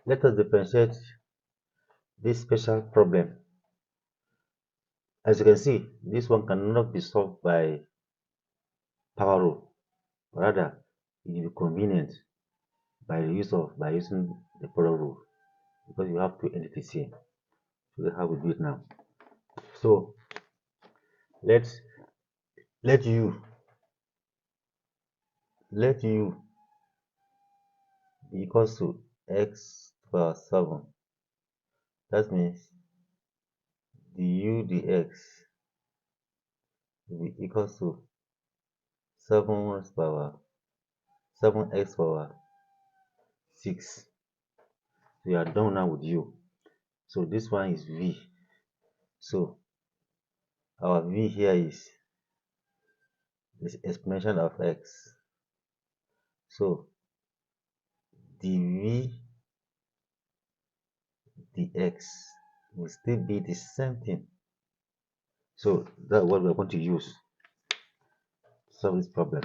Let us differentiate this special problem. As you can see, this one cannot be solved by power rule. Rather, it will be convenient by using the product rule, because you have two entities here. So that's how we do it now. So let's let u let u be equals to x power 7. That means du dx will be equals to 7x power 6. We are done now with u. So this one is v. So our v here is this exponential of x. So dv dx will still be the same thing. So that's what we're going to use to solve this problem.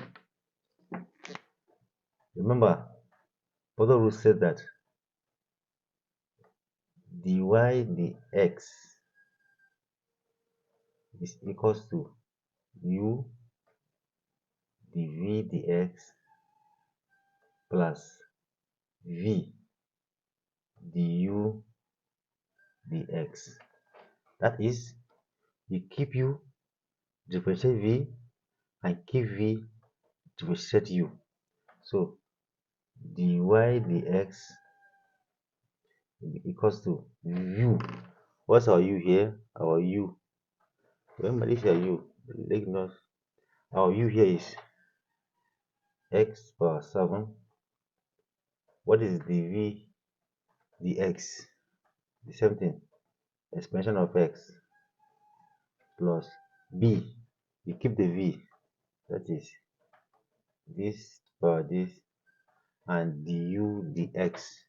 Remember, other rule said that dy dx is equals to u dv dx plus v du dx. That is, we keep u differentiate v and keep v differentiate u. So dy dx will be equals to u. What's our u here? Our u. Remember, this is our u. Ignore. Our u here is x power 7. What is dv dx? The same thing. Expansion of x plus b. You keep the v. That is this power this, and du dx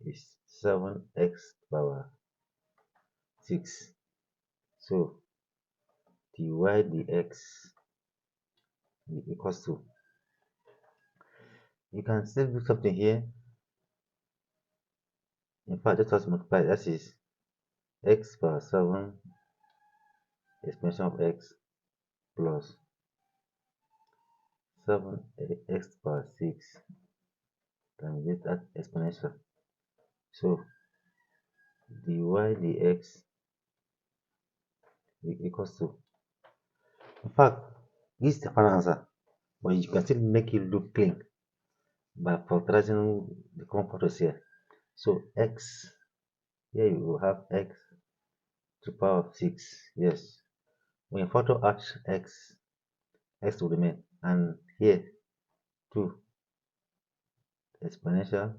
is 7x power 6. So dy dx equals to, you can still do something here. In fact, let us multiply. That is x power 7 expansion of x plus 7x power 6 times this at exponential. So dy dx equals to, in fact, this is the final answer, but you can still make it look clean by factorizing the common factors here. So x, here you will have x to the power of 6. Yes, when you factor out x will remain, and here 2 exponential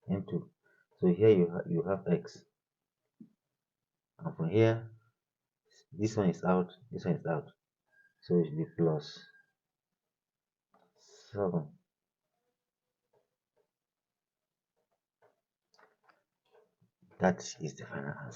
into, so here you have x, and from here this one is out, this one is out, so it should be plus 7. That is the final answer.